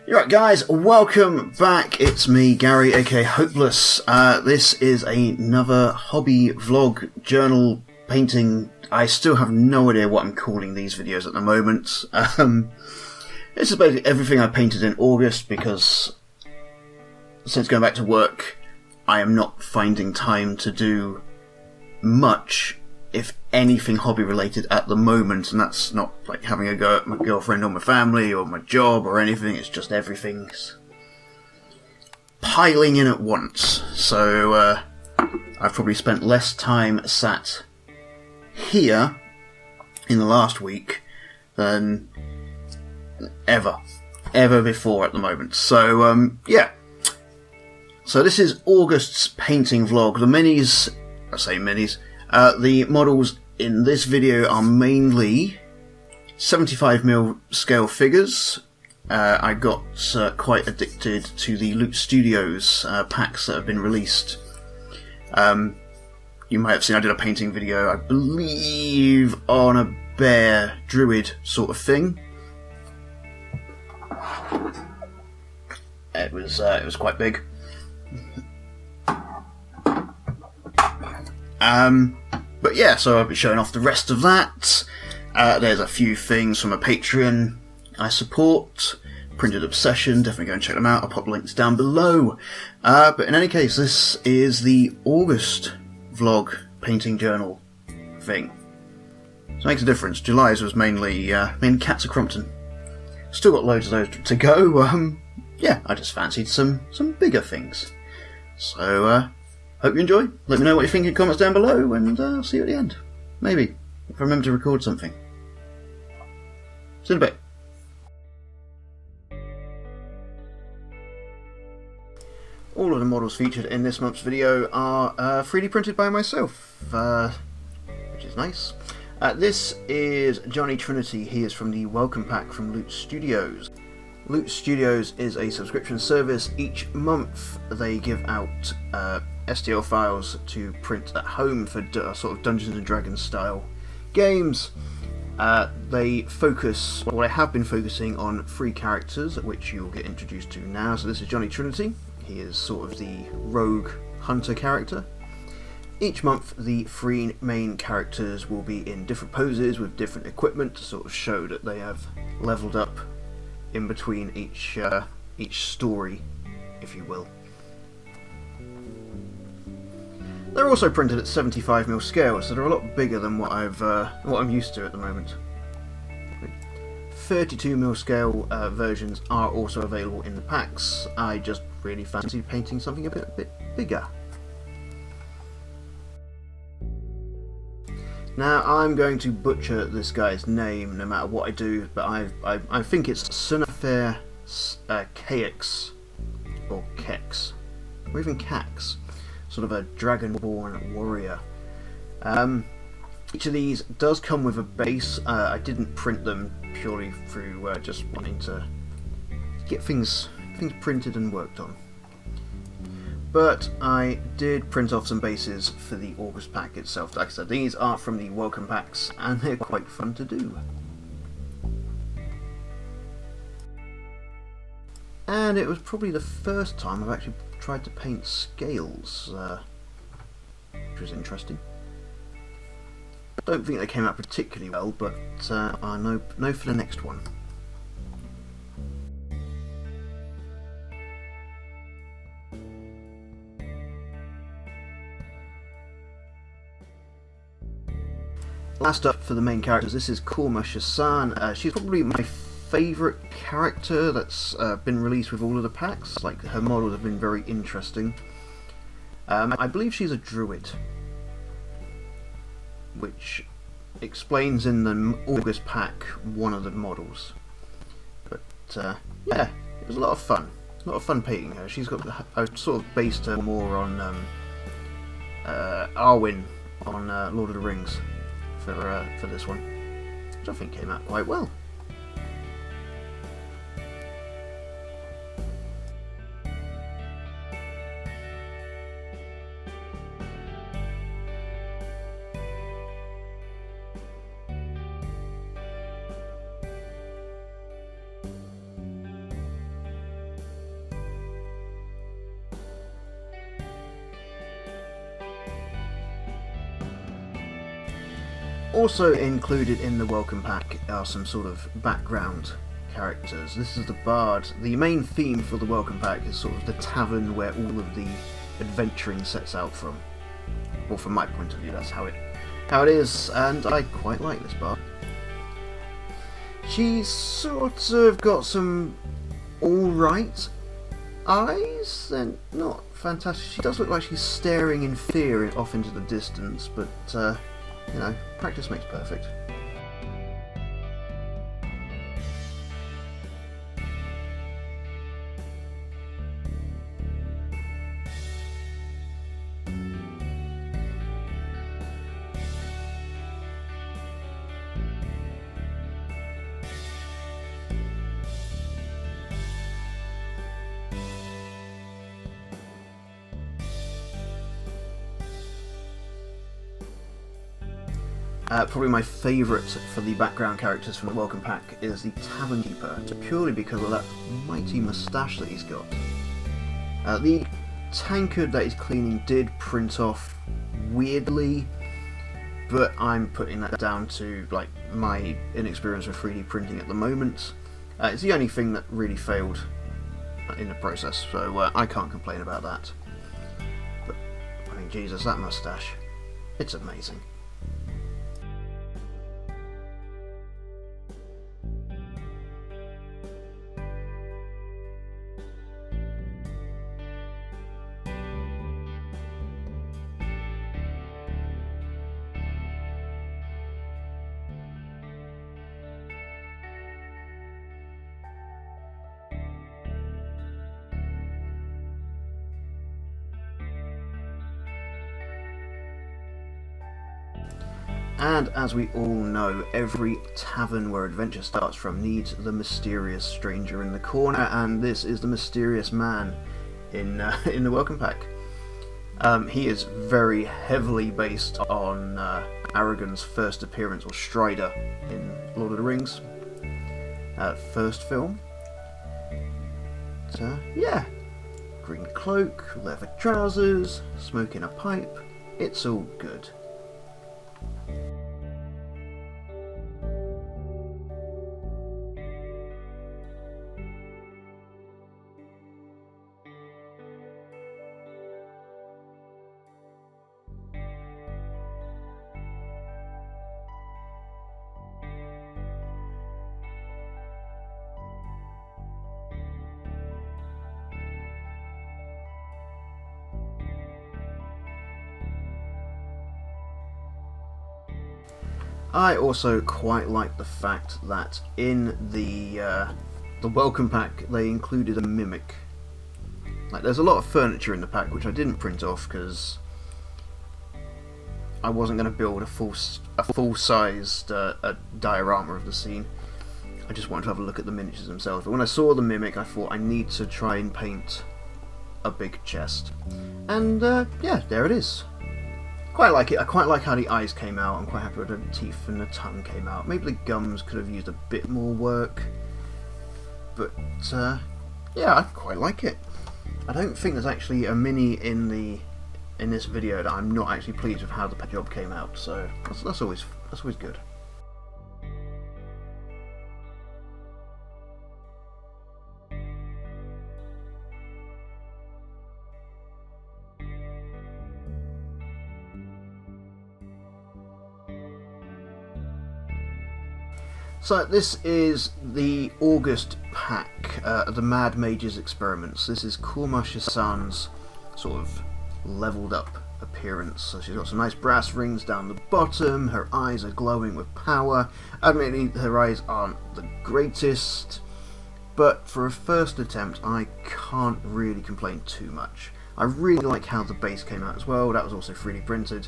You're right, guys, welcome back. It's me, Gary, aka Hopeless. This is another hobby vlog, journal, painting. I still have no idea what I'm calling these videos at the moment. This is basically everything I painted in August, because since going back to work, I am not finding time to do much, if anything, hobby related at the moment, and that's not like having a go at my girlfriend or my family or my job or anything. It's just everything's piling in at once. So I've probably spent less time sat here in the last week than ever before at the moment. So yeah, so this is August's painting vlog. The minis, I say minis, the models in this video are mainly 75mm scale figures. I got quite addicted to the Loot Studios packs that have been released. You might have seen I did a painting video, I believe, on a bear druid sort of thing. It was quite big. But yeah, so I'll be showing off the rest of that. There's a few things from a Patreon I support. Printed Obsession, definitely go and check them out. I'll pop links down below. But in any case, this is the August vlog painting journal thing. So it makes a difference. July's was mainly Cats of Crompton. Still got loads of those to go. Yeah, I just fancied some bigger things. So, hope you enjoy. Let me know what you think in comments down below, and I'll see you at the end. Maybe, if I remember to record something. See you in a bit. All of the models featured in this month's video are 3D printed by myself, which is nice. This is Johnny Trinity. He is from the Welcome Pack from Loot Studios. Loot Studios is a subscription service. Each month they give out STL files to print at home for sort of Dungeons and Dragons style games. They have been focusing on 3 characters, which you'll get introduced to now. So this is Johnny Trinity. He is sort of the rogue hunter character. Each month the 3 main characters will be in different poses with different equipment to sort of show that they have leveled up in between each story, if you will. They're also printed at 75mm scale, so they're a lot bigger than what I'm used to at the moment. 32mm scale versions are also available in the packs. I just really fancied painting something a bit bigger. Now, I'm going to butcher this guy's name no matter what I do, but I think it's Sunafair Kx, or Kex, or even Cax, sort of a dragonborn warrior. Each of these does come with a base. I didn't print them purely through just wanting to get things printed and worked on. But I did print off some bases for the August pack itself. Like I said, these are from the Welcome Packs, and they're quite fun to do. And it was probably the first time I've actually tried to paint scales, which was interesting. I don't think they came out particularly well, but I know for the next one. Last up for the main characters, this is Korma Shasan. She's probably my favourite character that's been released with all of the packs. Like, her models have been very interesting. I believe she's a druid, which explains in the August pack one of the models. But yeah, it was a lot of fun. A lot of fun painting her. She's got, I sort of based her more on Arwen on Lord of the Rings for this one, which I think came out quite well. Also included in the welcome pack are some sort of background characters. This is the Bard. The main theme for the welcome pack is sort of the tavern where all of the adventuring sets out from. Well, from my point of view, that's how it is, and I quite like this Bard. She's sort of got some alright eyes, and not fantastic. She does look like she's staring in fear off into the distance, but you know, practice makes perfect. Probably my favourite for the background characters from the welcome pack is the Tavern Keeper, purely because of that mighty moustache that he's got. The tankard that he's cleaning did print off weirdly, but I'm putting that down to like my inexperience with 3D printing at the moment. It's the only thing that really failed in the process, so I can't complain about that. But I mean, Jesus, that moustache, it's amazing. And as we all know, every tavern where adventure starts from needs the mysterious stranger in the corner, and this is the mysterious man in the welcome pack. He is very heavily based on Aragorn's first appearance, or Strider, in Lord of the Rings. First film. Yeah. Green cloak, leather trousers, smoking a pipe. It's all good. I also quite like the fact that in the welcome pack they included a mimic. Like, there's a lot of furniture in the pack which I didn't print off because I wasn't going to build a full-sized diorama of the scene. I just wanted to have a look at the miniatures themselves. But when I saw the mimic, I thought I need to try and paint a big chest. And yeah, there it is. Quite like it. I quite like how the eyes came out. I'm quite happy with the teeth and the tongue came out. Maybe the gums could have used a bit more work. But yeah, I quite like it. I don't think there's actually a mini in this video that I'm not actually pleased with how the job came out. So that's always good. So this is the August pack of the Mad Mage's experiments. This is Kurmasha-san's sort of leveled up appearance. So she's got some nice brass rings down the bottom, her eyes are glowing with power. Admittedly, her eyes aren't the greatest, but for a first attempt I can't really complain too much. I really like how the base came out as well. That was also 3D printed.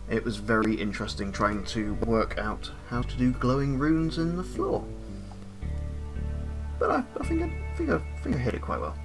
It was very interesting trying to work out how to do glowing runes in the floor. But I think I hit it quite well.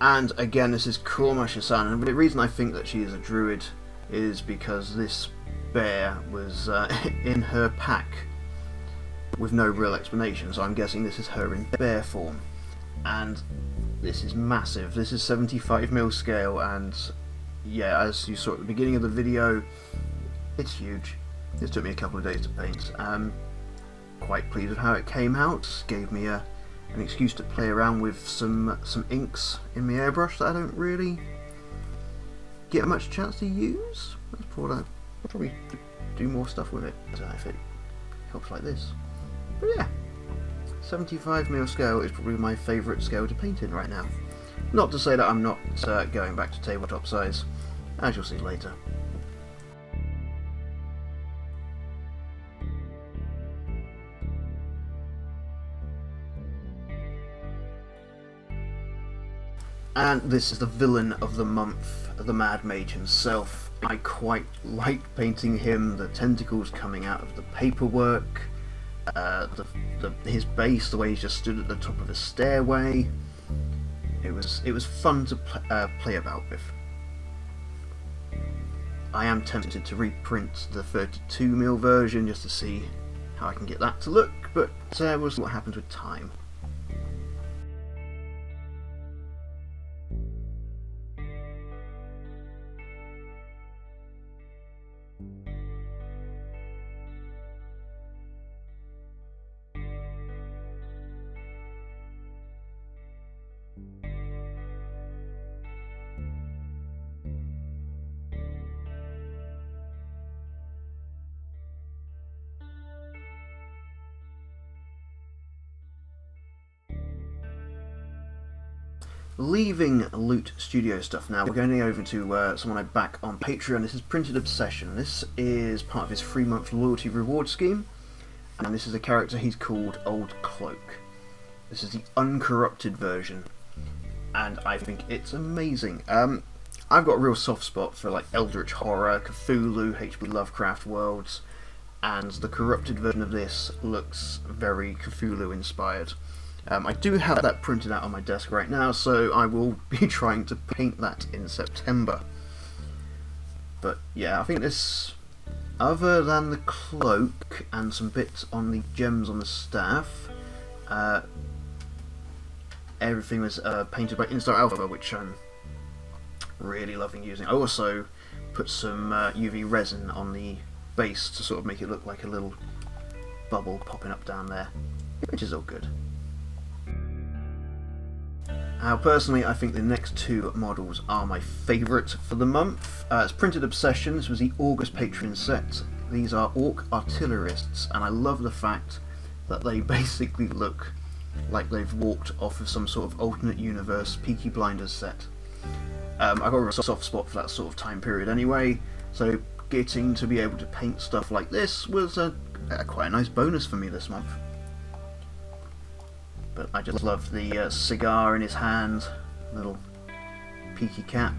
And again, this is Kurama-san, and the reason I think that she is a druid is because this bear was in her pack with no real explanation, so I'm guessing this is her in bear form. And this is massive. This is 75mm scale, and yeah, as you saw at the beginning of the video, it's huge. This took me a couple of days to paint. Quite pleased with how it came out. Gave me an excuse to play around with some inks in my airbrush that I don't really get much chance to use. I'll probably do more stuff with it. I don't know if it helps like this. But yeah, 75mm scale is probably my favourite scale to paint in right now. Not to say that I'm not going back to tabletop size, as you'll see later. And this is the villain of the month, the Mad Mage himself. I quite like painting him, the tentacles coming out of the paperwork, his base, the way he's just stood at the top of a stairway. It was fun to play about with. I am tempted to reprint the 32mm version just to see how I can get that to look, but we'll see what happens with time. Leaving Loot Studio stuff now, we're going over to someone I back on Patreon. This is Printed Obsession. This is part of his 3-month loyalty reward scheme, and this is a character he's called Old Cloak. This is the uncorrupted version, and I think it's amazing. I've got a real soft spot for like Eldritch Horror, Cthulhu, H.P. Lovecraft worlds, and the corrupted version of this looks very Cthulhu inspired. I do have that printed out on my desk right now, so I will be trying to paint that in September. But yeah, I think this, other than the cloak and some bits on the gems on the staff, everything was painted by Instar Alpha, which I'm really loving using. I also put some UV resin on the base to sort of make it look like a little bubble popping up down there, which is all good. Now, personally, I think the next two models are my favourite for the month. It's Printed Obsession. This was the August Patreon set. These are Orc Artillerists, and I love the fact that they basically look like they've walked off of some sort of alternate universe Peaky Blinders set. I've got a soft spot for that sort of time period anyway, so getting to be able to paint stuff like this was quite a nice bonus for me this month. But I just love the cigar in his hand, little peaky cap,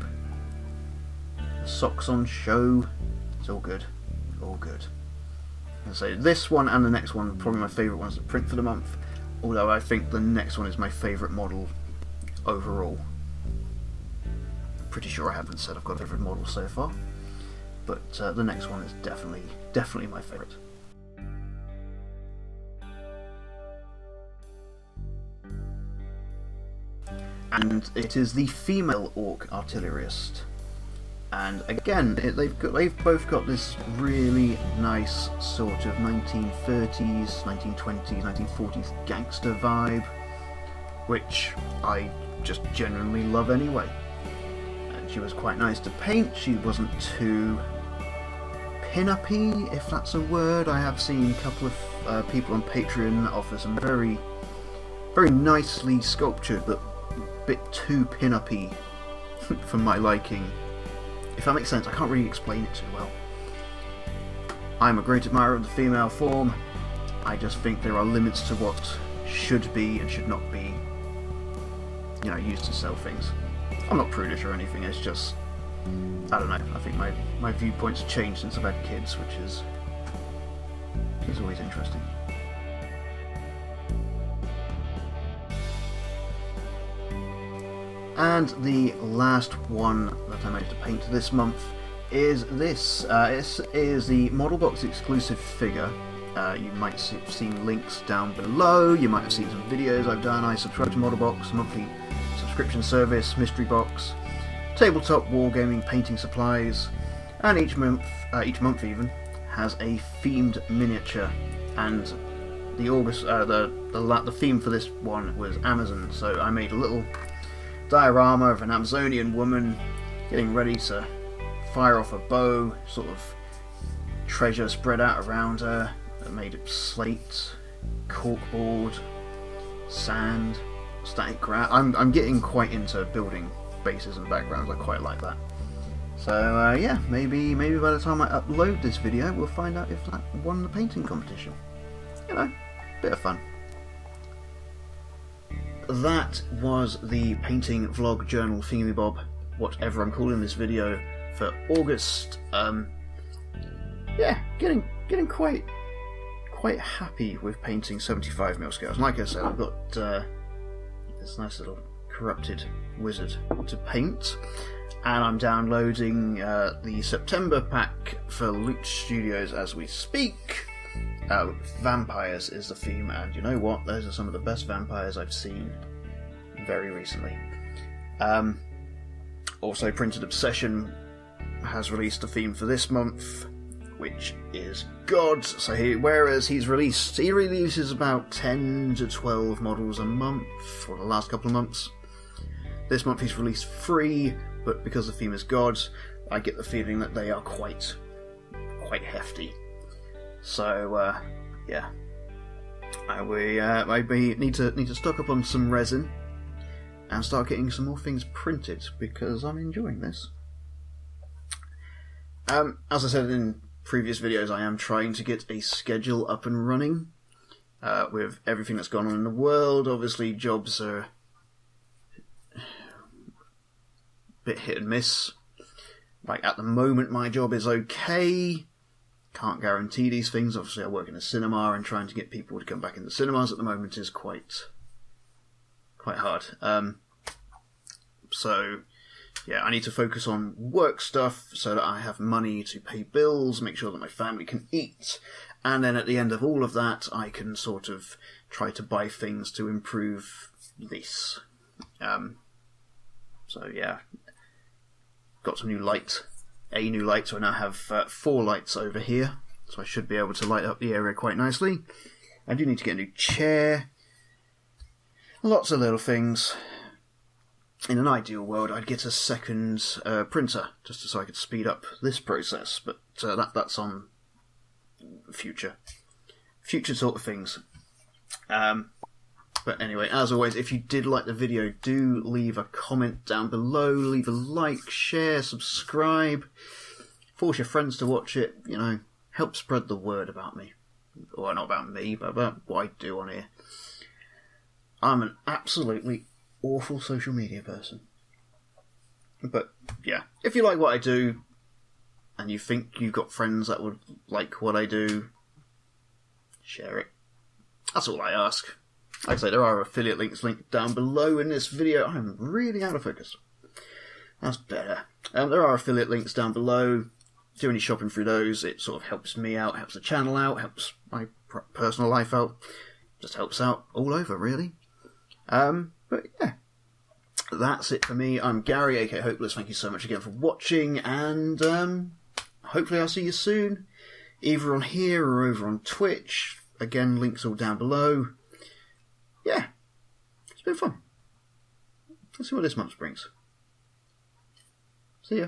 the socks on show. It's all good, all good. And so this one and the next one are probably my favourite ones to print for the month, although I think the next one is my favourite model overall. Pretty sure I haven't said I've got a favourite model so far, but the next one is definitely my favourite. And it is the Female Orc Artillerist, and again they've both got this really nice sort of 1930s, 1920s, 1940s gangster vibe, which I just genuinely love anyway. And she was quite nice to paint. She wasn't too pin-uppy, if that's a word. I have seen a couple of people on Patreon offer some very nicely sculptured but bit too pin-uppy for my liking. If that makes sense, I can't really explain it too well. I'm a great admirer of the female form. I just think there are limits to what should be and should not be, you know, used to sell things. I'm not prudish or anything, it's just, I don't know, I think my viewpoint's changed since I've had kids, which is always interesting. And the last one that I managed to paint this month is this. This is the Model Box exclusive figure. You might have seen links down below, you might have seen some videos I've done. I subscribe to Model Box, a monthly subscription service, mystery box, tabletop wargaming painting supplies, and each month even, has a themed miniature. And the the theme for this one was Amazon, so I made a little diorama of an Amazonian woman getting ready to fire off a bow, sort of treasure spread out around her. I made it slate, corkboard, sand, static ground. I'm getting quite into building bases and backgrounds. I quite like that. So yeah, maybe by the time I upload this video, we'll find out if that won the painting competition. You know, bit of fun. That was the painting vlog journal thingamabob, whatever I'm calling this video, for August. Yeah, getting quite happy with painting 75mm scales. Like I said, I've got this nice little corrupted wizard to paint, and I'm downloading the September pack for Loot Studios as we speak. Vampires is the theme, and you know what? Those are some of the best vampires I've seen very recently. Also, Printed Obsession has released a theme for this month, which is Gods. So whereas he releases about 10 to 12 models a month for the last couple of months. This month he's released 3, but because the theme is Gods, I get the feeling that they are quite hefty. So yeah, I maybe need to stock up on some resin and start getting some more things printed, because I'm enjoying this. As I said in previous videos, I am trying to get a schedule up and running with everything that's gone on in the world. Obviously, jobs are a bit hit and miss. Like, at the moment, my job is okay. Can't guarantee these things. Obviously, I work in a cinema, and trying to get people to come back in the cinemas at the moment is quite hard. So yeah, I need to focus on work stuff so that I have money to pay bills, make sure that my family can eat, and then at the end of all of that, I can sort of try to buy things to improve this. So yeah, got some new light. A new light, so I now have 4 lights over here, so I should be able to light up the area quite nicely. I do need to get a new chair. Lots of little things. In an ideal world, I'd get a second printer, just so I could speed up this process, but that's on future sort of things. But anyway, as always, if you did like the video, do leave a comment down below, leave a like, share, subscribe, force your friends to watch it, you know, help spread the word about me. Well, not about me, but about what I do on here. I'm an absolutely awful social media person. But yeah, if you like what I do, and you think you've got friends that would like what I do, share it. That's all I ask. Like I say, there are affiliate links linked down below in this video. I'm really out of focus. That's better. There are affiliate links down below. Do any shopping through those. It sort of helps me out, helps the channel out, helps my personal life out. Just helps out all over, really. But yeah, that's it for me. I'm Gary, aka Hopeless. Thank you so much again for watching, and hopefully I'll see you soon, either on here or over on Twitch. Again, links all down below. Yeah, it's been fun. Let's see what this month brings. See ya.